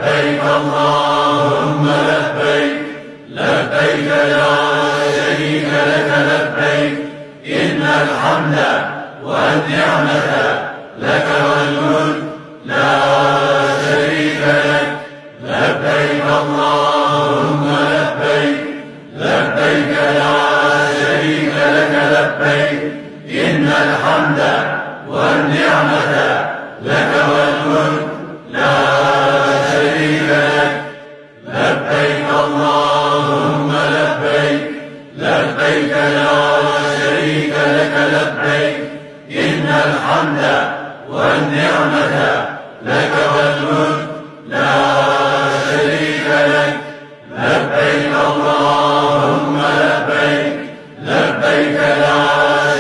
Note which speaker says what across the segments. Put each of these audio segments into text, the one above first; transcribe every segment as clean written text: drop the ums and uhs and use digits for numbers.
Speaker 1: لبيك اللهم لبيك لبيك لا شريك لك لبيك إن الحمد والنعمة لك والملك لا شريك لك لبيك اللهم لبيك لبيك لا شريك لك لبيك إن الحمد والنعمة لك والملك لا شريك لك لبيك اللهم لبيك لبيك لا شريك لك لبيك إن الحمد والنعمة لك والملك لا شريك لك لبيك اللهم لبيك لبيك لا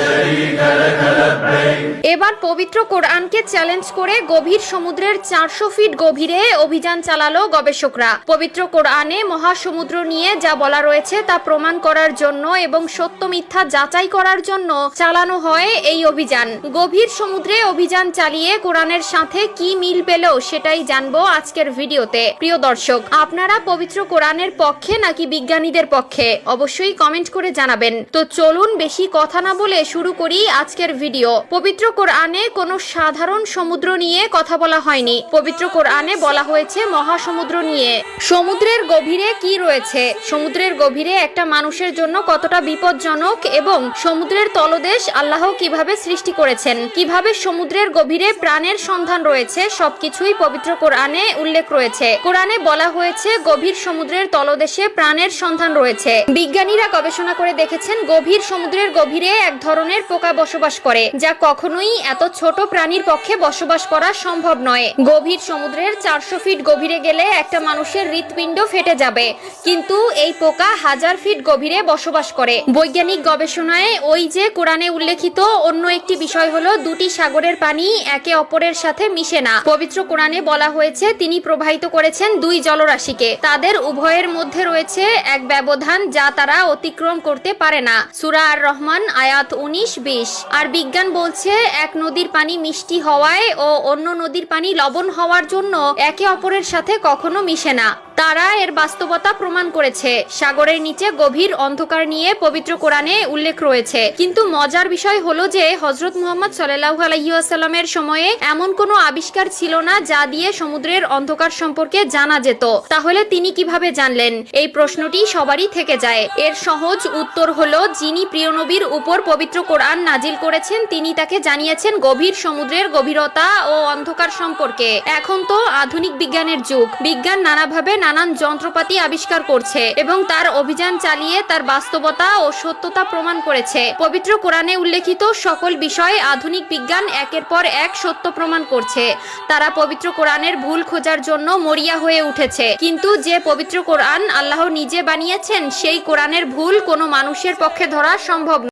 Speaker 1: شريك لك لبيك।
Speaker 2: এবার পবিত্র কোরআনকে চ্যালেঞ্জ করে গভীর সমুদ্রের 400 ফিট গভীরে অভিযান চালালো গবেষকরা। পবিত্র কোরআনে মহাসমুদ্র নিয়ে যা বলা রয়েছে তা প্রমাণ করার জন্য এবং সত্য মিথ্যা যাচাই করার জন্য চালানো হয় এই অভিযান। গভীর সমুদ্রে অভিযান চালিয়ে কোরআনের সাথে কি মিল পেল সেটাই জানবো আজকের ভিডিওতে। প্রিয় দর্শক, আপনারা পবিত্র কোরআনের পক্ষে নাকি বিজ্ঞানীদের পক্ষে অবশ্যই কমেন্ট করে জানাবেন। তো চলুন বেশি কথা না বলে শুরু করি আজকের ভিডিও। পবিত্র কোরআনে কোনো সাধারণ সমুদ্র নিয়ে কথা বলা হয়নি। পবিত্র কোরআনে বলা হয়েছে মহাসমুদ্র নিয়ে। সমুদ্রের গভীরে কি রয়েছে, সমুদ্রের গভীরে একটা মানুষের জন্য কতটা বিপজ্জনক এবং সমুদ্রের তলদেশ আল্লাহ কিভাবে সৃষ্টি করেছেন, কিভাবে সমুদ্রের গভীরে প্রাণের সন্ধান রয়েছে, সবকিছুই পবিত্র কোরআনে উল্লেখ রয়েছে। কোরআনে বলা হয়েছে গভীর সমুদ্রের তলদেশে প্রাণের সন্ধান রয়েছে। বিজ্ঞানীরা গবেষণা করে দেখেছেন গভীর সমুদ্রের গভীরে এক ধরনের পোকা বসবাস করে যা কখনোই এত ছোট প্রাণীর পক্ষে বসবাস করা সম্ভব নয়। গভীর সমুদ্রের 400 ফিট গভীরে গেলে একটা মানুষের হৃৎপিণ্ড ফেটে যাবে, কিন্তু এই পোকা 1000 ফিট গভীরে বসবাস করে। বৈজ্ঞানিক গবেষণায় ওই যে কোরআনে উল্লেখিত অন্য একটি বিষয় হলো দুটি সাগরের পানি একে অপরের সাথে মিশে না। পবিত্র কোরআনে বলা হয়েছে তিনি প্রবাহিত করেছেন দুই জলরাশিকে, তাদের উভয়ের মধ্যে রয়েছে এক ব্যবধান যা তারা অতিক্রম করতে পারে না। সূরা আর রহমান আয়াত 19-20। আর বিজ্ঞান বলছে এক নদীর পানি মিষ্টি হওয়ায় ও অন্য নদীর পানি লবণ হওয়ার জন্য একে অপরের সাথে কখনো মিশে না। তারা এর বাস্তবতা প্রমাণ করেছে। সাগরের নিচে গভীর অন্ধকার নিয়ে পবিত্র কোরআনে উল্লেখ রয়েছে। কিন্তু মজার বিষয় হলো যে হযরত মুহাম্মদ সাল্লাল্লাহু আলাইহি ওয়াসাল্লামের সময়ে এমন কোনো আবিষ্কার ছিল না যা দিয়ে সমুদ্রের অন্ধকার সম্পর্কে জানা যেত। তাহলে তিনি কিভাবে জানলেন? এই প্রশ্নটি সবারই থেকে যায়। এর সহজ উত্তর হলো যিনি প্রিয় নবীর উপর পবিত্র কোরআন নাজিল করেছেন তিনি তাকে জানিয়েছেন গভীর সমুদ্রের গভীরতা ও অন্ধকার সম্পর্কে। এখন তো আধুনিক বিজ্ঞানের যুগ। বিজ্ঞান নানাভাবে নানান যন্ত্রপাতি আবিষ্কার করছে এবং তার অভিযান চালিয়ে তার বাস্তবতা ও সত্যতা প্রমাণ করেছে। পবিত্র কোরআনে উল্লেখিত সকল বিষয় আধুনিক বিজ্ঞান একের পর এক সত্য প্রমাণ করছে। তারা পবিত্র কোরআনের ভুল খোঁজার জন্য মরিয়া হয়ে উঠেছে, কিন্তু যে পবিত্র কোরআন আল্লাহ নিজে বানিয়েছেন সেই কোরআনের ভুল কোনো মানুষের পক্ষে ধরা সম্ভব নয়।